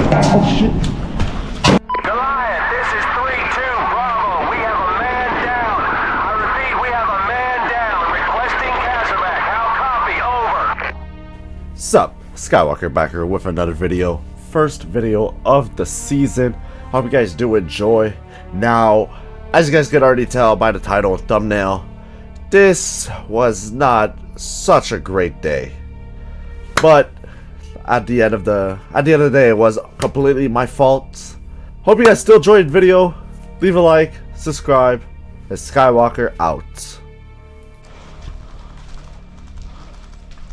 Oh shit. Goliath, this is 3-2 Bravo. We have a man down. I repeat, we have a man down. Requesting Casaback. How copy? Over. Sup, Skywalker back here with another video. First video of the season. Hope you guys do enjoy. Now, as you guys can already tell by the title and thumbnail, this was not such a great day. But at the end of the day, it was completely my fault. Hope you guys still enjoyed the video. Leave a like, subscribe, and Skywalker out.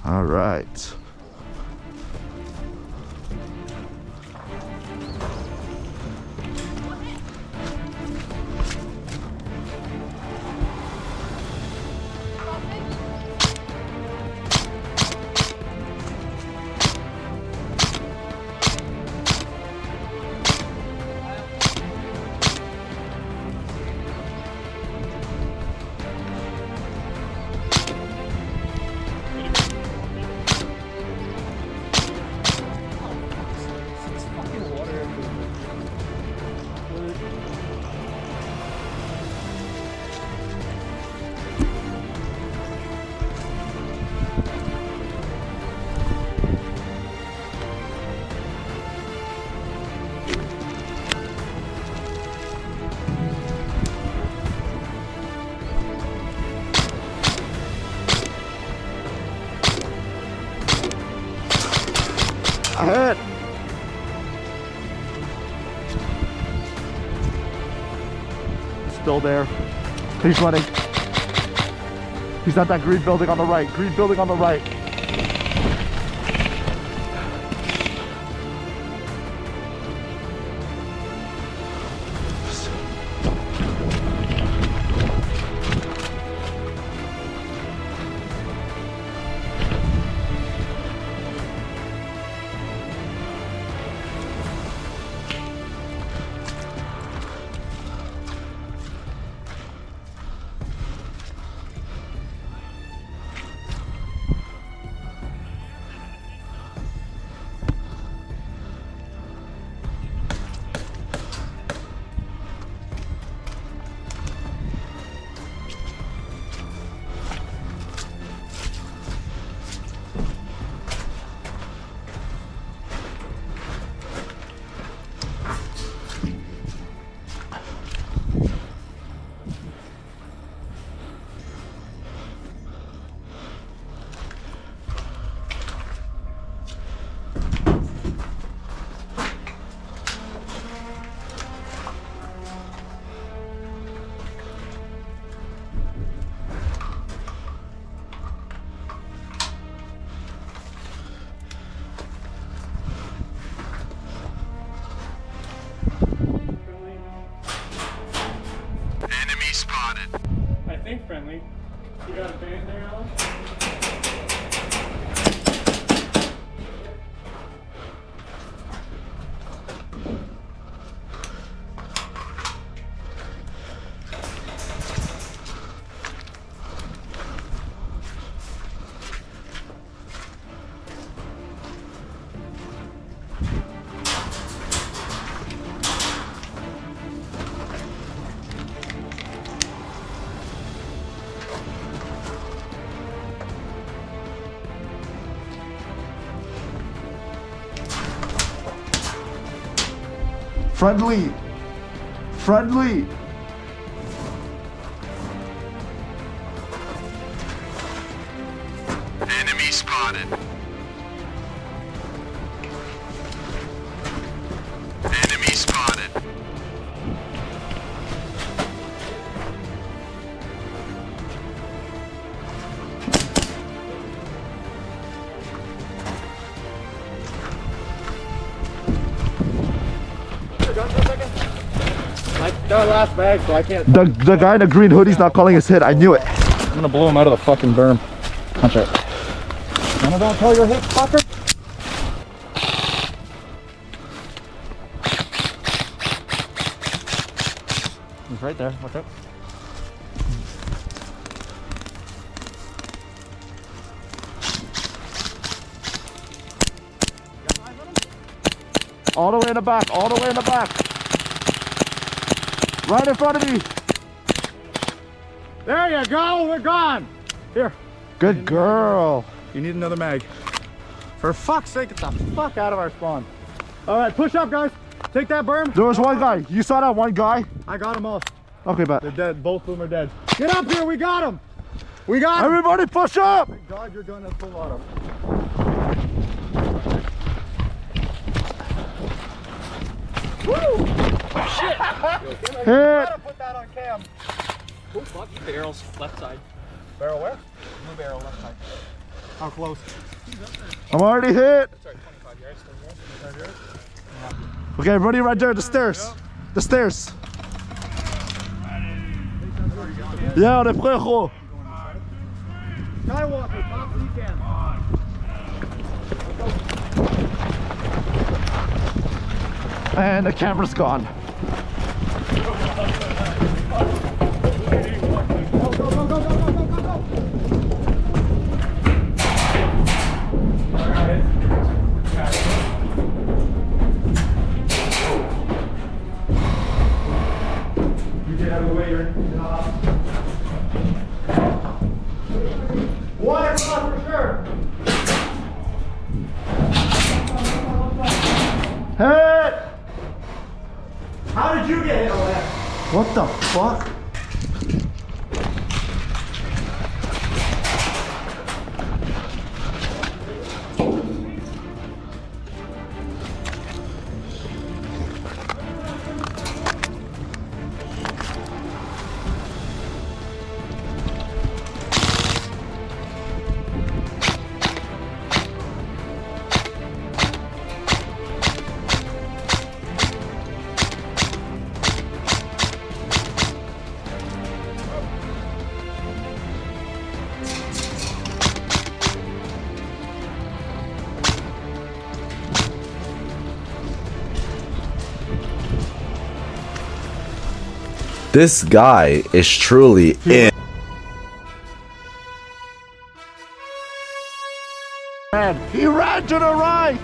Alright. Ahead. Still there. He's running. He's at that green building on the right. Green building on the right. I think friendly. You got a band there, Alex? Friendly. Friendly. Enemy spotted. Enemy spotted. I got last bag, so I can't. The guy in the green hoodie's not calling his hit. I knew it. I'm gonna blow him out of the fucking berm. Punch it. Don't tell your hit, fucker. He's right there. Watch out. All the way in the back, all the way in the back. Right in front of me. There you go, we're gone. Here. Good girl. You need another mag. For fuck's sake, get the fuck out of our spawn. All right, push up, guys. Take that berm. There was one guy. You saw that one guy? I got them all. Okay, bet. They're dead. Both of them are dead. Get up here. We got them. We got them. Everybody push up. Thank God your gun has full auto. Woo! Shit. Hit. Gotta put that on cam. Oh fuck, barrel's left side. Barrel where? New barrel left side. How close? I'm already hit. Sorry, 25 yards. 25 yards. Okay, everybody right there, the stairs. The stairs. Yeah, on est prêt, gros. Skywalker, top weekend. And the camera's gone. You get out of the way, you're water for sure. Hit. How did you get hit over there? What the fuck? This guy is truly in. Man, he ran to the right.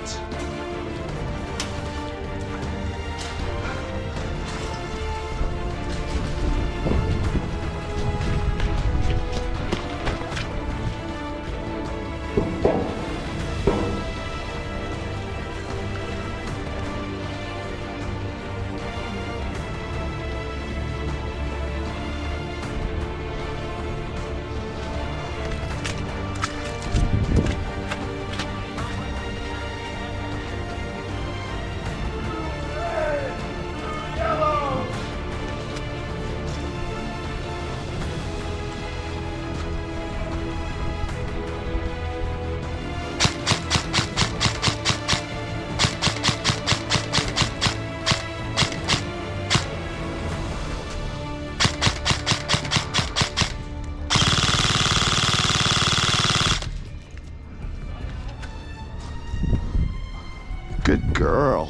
Good girl.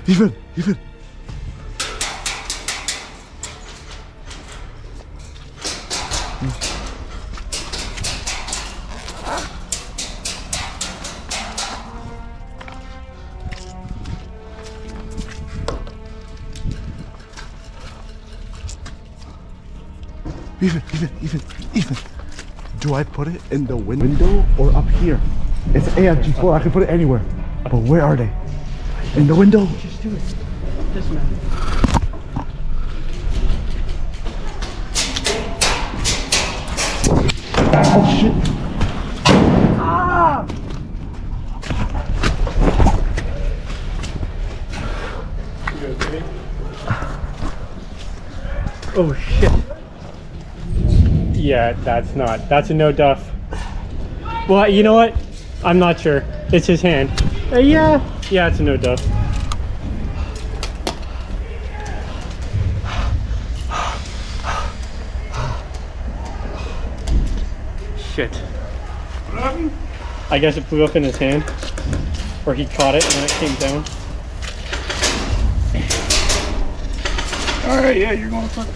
Even. Even. Do I put it in the window or up here? It's AFG4. I can put it anywhere. But where are they? In the window? Just do it. This man. Oh shit. Oh shit. Yeah, that's a no duff. Well, you know what? I'm not sure. It's his hand. Yeah, it's a no duff. Shit. I guess it blew up in his hand. Or he caught it and then it came down. Alright, yeah, you're going to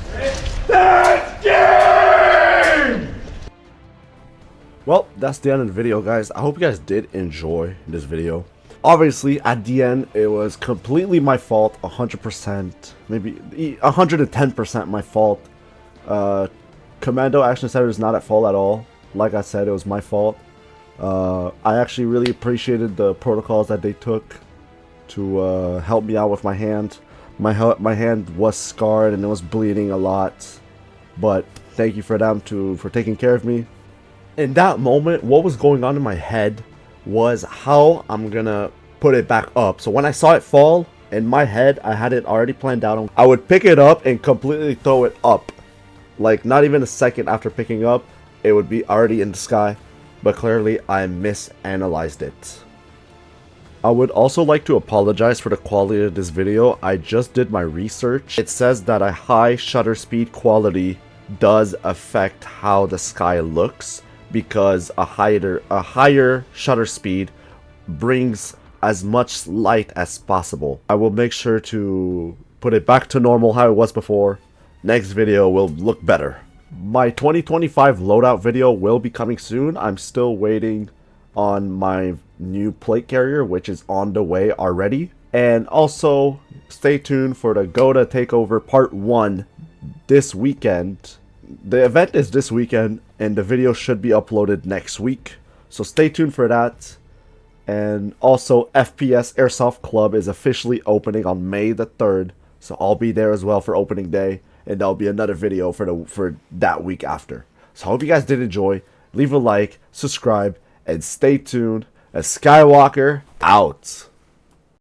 Well, that's the end of the video, guys. I hope you guys did enjoy this video. Obviously, at the end, it was completely my fault, 100%, maybe 110% my fault. Commando Action Center is not at fault at all. Like I said, it was my fault. I actually really appreciated the protocols that they took to help me out with my hand. My hand was scarred and it was bleeding a lot, but thank you for them for taking care of me. In that moment, what was going on in my head was how I'm gonna put it back up. So when I saw it fall, in my head, I had it already planned out. I would pick it up and completely throw it up. Like, not even a second after picking up, it would be already in the sky. But clearly, I misanalyzed it. I would also like to apologize for the quality of this video. I just did my research. It says that a high shutter speed quality does affect how the sky looks, because a higher shutter speed brings as much light as possible. I will make sure to put it back to normal how it was before. Next video will look better. My 2025 loadout video will be coming soon. I'm still waiting on my new plate carrier, which is on the way already. And also stay tuned for the GOTA Takeover Part 1 this weekend. The event is this weekend and the video should be uploaded next week, so stay tuned for that. And also, FPS Airsoft Club is officially opening on May the 3rd, so I'll be there as well for opening day, and there'll be another video for that week after. So I hope you guys did enjoy. Leave a like, subscribe, and stay tuned. As Skywalker out.